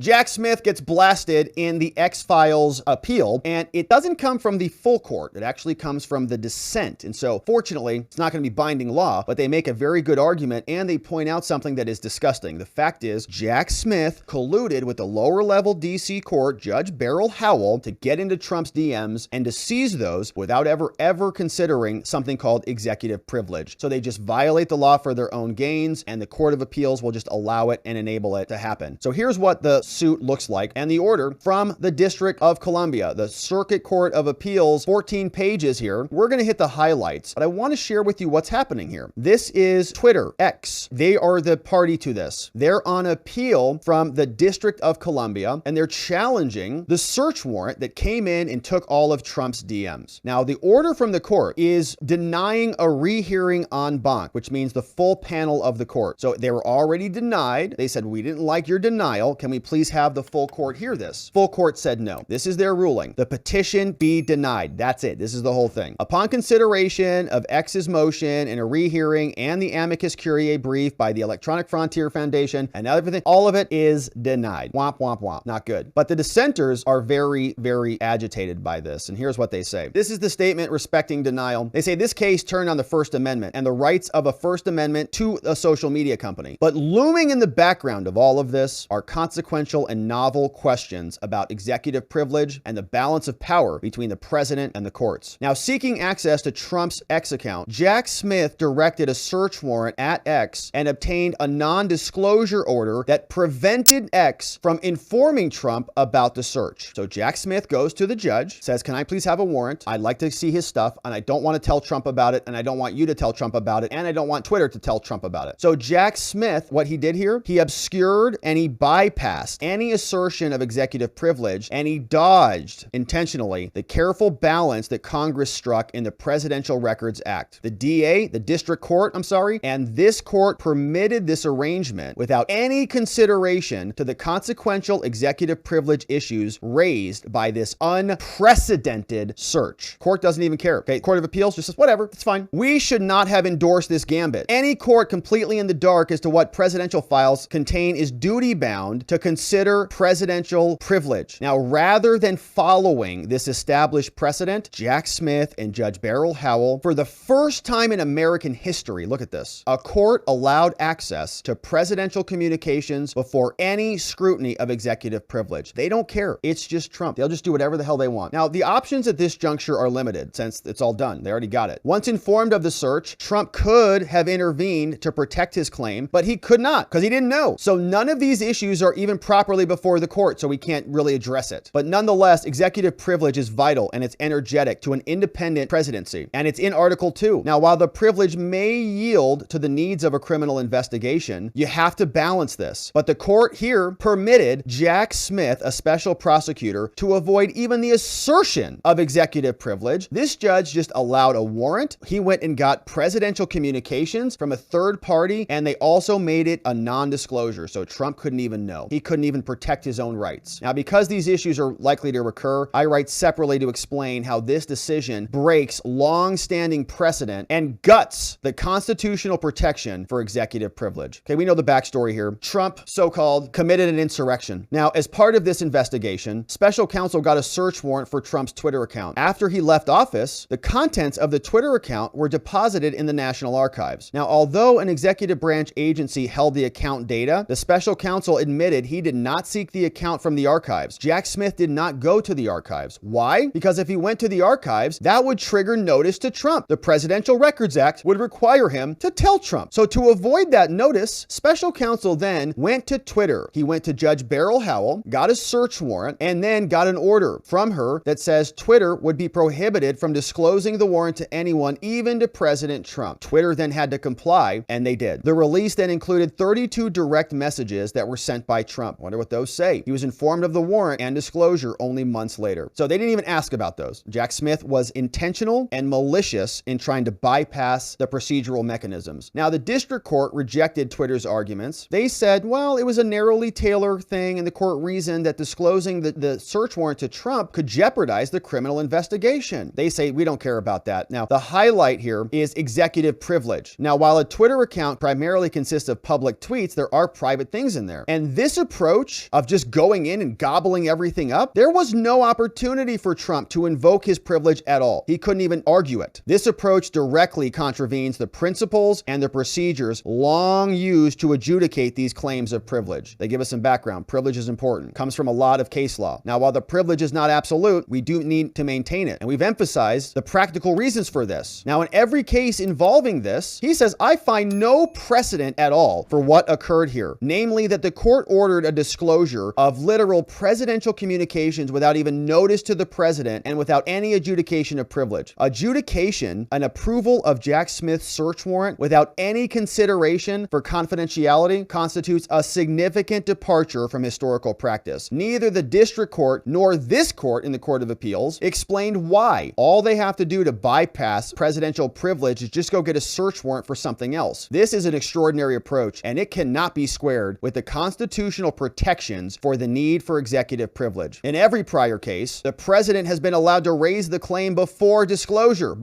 Jack Smith gets blasted in the X-Files appeal, and it doesn't come from the full court. It actually comes from the dissent. And so, fortunately, it's not going to be binding law, but they make a very good argument, and they point out something that is disgusting. The fact is, Jack Smith colluded with the lower-level D.C. court, Judge Beryl Howell, to get into Trump's DMs and to seize those without ever considering something called executive privilege. So they just violate the law for their own gains, and the Court of Appeals will just allow it and enable it to happen. So here's what the suit looks like, and the order from the District of Columbia, the Circuit Court of Appeals, 14 pages here. We're going to hit the highlights, but I want to share with you what's happening here. This is Twitter, X. They are the party to this. They're on appeal from the District of Columbia, and they're challenging the search warrant that came in and took all of Trump's DMs. Now, the order from the court is denying a rehearing en banc, which means the full panel of the court. So they were already denied. They said, we didn't like your denial. Can we please have the full court hear this? Full court said no. This is their ruling. The petition be denied. That's it. This is the whole thing. Upon consideration of X's motion and a rehearing and the amicus curiae brief by the Electronic Frontier Foundation and everything, all of it is denied. Womp, womp, womp. Not good. But the dissenters are very, very agitated by this. And here's what they say. This is the statement respecting denial. They say this case turned on the First Amendment and the rights of a First Amendment to a social media company. But looming in the background of all of this are consequential and novel questions about executive privilege and the balance of power between the president and the courts. Now, seeking access to Trump's X account, Jack Smith directed a search warrant at X and obtained a non-disclosure order that prevented X from informing Trump about the search. So Jack Smith goes to the judge, says, can I please have a warrant? I'd like to see his stuff, and I don't want to tell Trump about it, and I don't want you to tell Trump about it, and I don't want Twitter to tell Trump about it. So Jack Smith, what he did here, he obscured and he bypassed any assertion of executive privilege, and he dodged intentionally the careful balance that Congress struck in the Presidential Records Act. The DA, the district court, and this court permitted this arrangement without any consideration to the consequential executive privilege issues raised by this unprecedented search. Court doesn't even care. Okay, Court of Appeals just says, whatever, it's fine. We should not have endorsed this gambit. Any court completely in the dark as to what presidential files contain is duty-bound to consider presidential privilege. Now, rather than following this established precedent, Jack Smith and Judge Beryl Howell, for the first time in American history, look at this, a court allowed access to presidential communications before any scrutiny of executive privilege. They don't care. It's just Trump. They'll just do whatever the hell they want. Now, the options at this juncture are limited since it's all done. They already got it. Once informed of the search, Trump could have intervened to protect his claim, but he could not because he didn't know. So none of these issues are even properly before the court, so we can't really address it. But nonetheless, executive privilege is vital and it's energetic to an independent presidency, and it's in Article 2. Now, while the privilege may yield to the needs of a criminal investigation, you have to balance this. But the court here permitted Jack Smith, a special prosecutor, to avoid even the assertion of executive privilege. This judge just allowed a warrant. He went and got presidential communications from a third party, and they also made it a non-disclosure, so Trump couldn't even know. He couldn't even protect his own rights. Now, because these issues are likely to recur, I write separately to explain how this decision breaks long-standing precedent and guts the constitutional protection for executive privilege. Okay, we know the backstory here. Trump, so-called, committed an insurrection. Now, as part of this investigation, special counsel got a search warrant for Trump's Twitter account. After he left office, the contents of the Twitter account were deposited in the National Archives. Now, although an executive branch agency held the account data, the special counsel admitted he did not seek the account from the archives. Jack Smith did not go to the archives. Why? Because if he went to the archives, that would trigger notice to Trump. The Presidential Records Act would require him to tell Trump. So to avoid that notice, special counsel then went to Twitter. He went to Judge Beryl Howell, got a search warrant, and then got an order from her that says Twitter would be prohibited from disclosing the warrant to anyone, even to President Trump. Twitter then had to comply, and they did. The release then included 32 direct messages that were sent by Trump. I wonder what those say. He was informed of the warrant and disclosure only months later. So they didn't even ask about those. Jack Smith was intentional and malicious in trying to bypass the procedural mechanisms. Now, the district court rejected Twitter's arguments. They said, well, it was a narrowly tailored thing, and the court reasoned that disclosing the search warrant to Trump could jeopardize the criminal investigation. They say, we don't care about that. Now, the highlight here is executive privilege. Now, while a Twitter account primarily consists of public tweets, there are private things in there. And this approach approach of just going in and gobbling everything up, there was no opportunity for Trump to invoke his privilege at all. He couldn't even argue it. This approach directly contravenes the principles and the procedures long used to adjudicate these claims of privilege. They give us some background. Privilege is important. Comes from a lot of case law. Now, while the privilege is not absolute, we do need to maintain it. And we've emphasized the practical reasons for this. Now, in every case involving this, he says, I find no precedent at all for what occurred here. Namely, that the court ordered a disclosure of literal presidential communications without even notice to the president and without any adjudication of privilege. Adjudication, an approval of Jack Smith's search warrant without any consideration for confidentiality, constitutes a significant departure from historical practice. Neither the district court nor this court in the Court of Appeals explained why. All they have to do to bypass presidential privilege is just go get a search warrant for something else. This is an extraordinary approach, and it cannot be squared with the constitutional protections for the need for executive privilege. In every prior case, the president has been allowed to raise the claim before disclosure,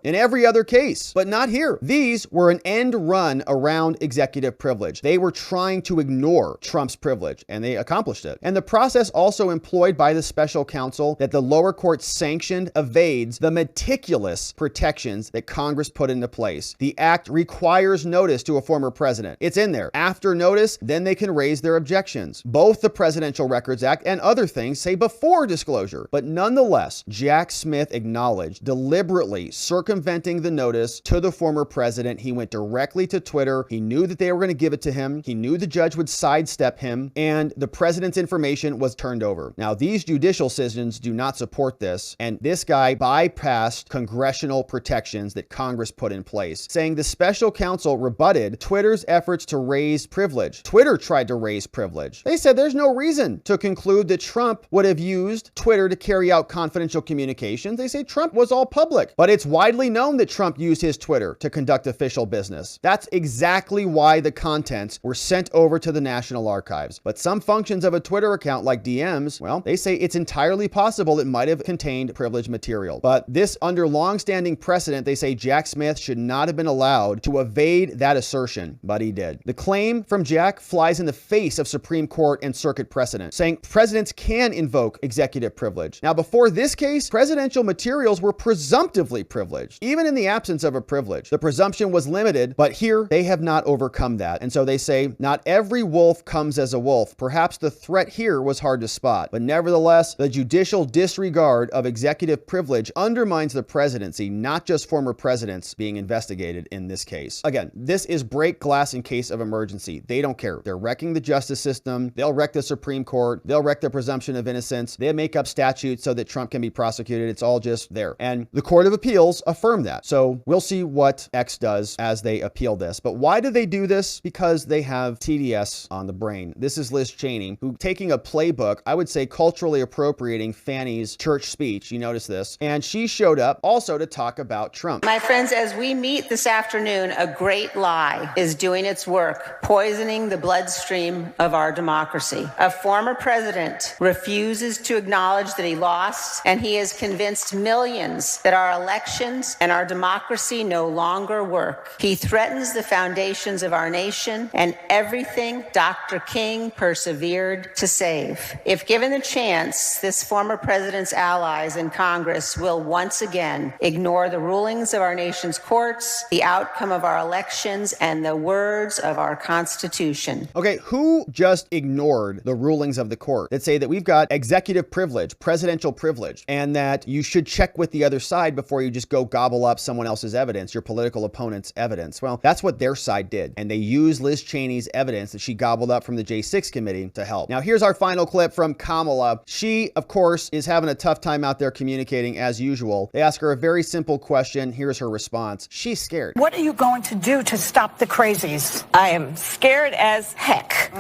in every other case, but not here. These were an end run around executive privilege. They were trying to ignore Trump's privilege, and they accomplished it. And the process also employed by the special counsel that the lower court sanctioned evades the meticulous protections that Congress put into place. The act requires notice to a former president. It's in there. After notice, then they can raise their objections. Both the Presidential Records Act and other things say before disclosure. But nonetheless, Jack Smith acknowledged deliberately circumventing the notice to the former president. He went directly to Twitter. He knew that they were going to give it to him. He knew the judge would sidestep him, and the president's information was turned over. Now, these judicial decisions do not support this, and this guy bypassed congressional protections that Congress put in place, saying the special counsel rebutted Twitter's efforts to raise privilege. Twitter tried to raise privilege. They said there's no reason to conclude that Trump would have used Twitter to carry out confidential communications. They say Trump was all public, but it's widely known that Trump used his Twitter to conduct official business. That's exactly why the contents were sent over to the National Archives. But some functions of a Twitter account, like DMs, well, they say it's entirely possible it might have contained privileged material. But this, under long-standing precedent, they say Jack Smith should not have been allowed to evade that assertion, but he did. The claim from Jack flies in the face of Supreme Court and circuit precedent, saying presidents can invoke executive privilege. Now, before this case, presidential materials were presumptively privileged, even in the absence of a privilege. The presumption was limited, but here they have not overcome that. And so they say, not every wolf comes as a wolf. Perhaps the threat here was hard to spot, but nevertheless, the judicial disregard of executive privilege undermines the presidency, not just former presidents being investigated in this case. Again, this is break glass in case of emergency. They don't care. They're wrecking the justice system. They'll wreck the Supreme Court. They'll wreck the presumption of innocence. They make up statutes so that Trump can be prosecuted. It's all just there. And the Court of Appeals affirmed that. So we'll see what X does as they appeal this. But why do they do this? Because they have TDS on the brain. This is Liz Cheney, who, taking a playbook, I would say culturally appropriating Fannie's church speech. You notice this. And she showed up also to talk about Trump. My friends, as we meet this afternoon, a great lie is doing its work, poisoning the bloodstream of our democracy. A former president refuses to acknowledge that he lost, and he has convinced millions that our elections and our democracy no longer work. He threatens the foundations of our nation and everything Dr. King persevered to save. If given the chance, this former president's allies in Congress will once again ignore the rulings of our nation's courts, the outcome of our elections, and the words of our Constitution. Okay, who just ignored the rulings of the court that say that we've got executive privilege, presidential privilege, and that you should check with the other side before you just go gobble up someone else's evidence, your political opponent's evidence? Well, that's what their side did. And they used Liz Cheney's evidence that she gobbled up from the J6 committee to help. Now, here's our final clip from Kamala. She, of course, is having a tough time out there communicating as usual. They ask her a very simple question. Here's her response. She's scared. What are you going to do to stop the crazies? I am scared as heck,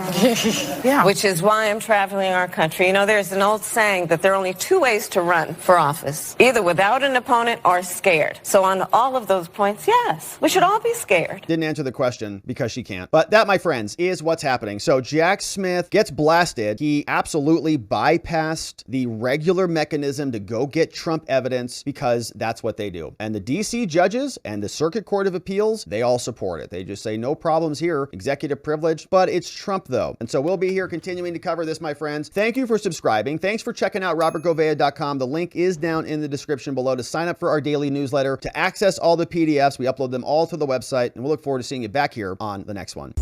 Yeah. which is why I'm traveling our country. You know, there's an old saying that there are only two ways to run for office, either without an opponent or scared. So on all of those points, yes, we should all be scared. Didn't answer the question because she can't. But that, my friends, is what's happening. So Jack Smith gets blasted. He absolutely bypassed the regular mechanism to go get Trump evidence because that's what they do. And the DC judges and the Circuit Court of Appeals, they all support it. They just say no problems here, executive privilege, but it's Trump though. And so we'll be here continuing to cover this, my friends. Thank you for subscribing. Thanks for checking out robertgovea.com. The link is down in the description below to sign up for our daily newsletter, to access all the PDFs. We upload them all to the website, and we'll look forward to seeing you back here on the next one.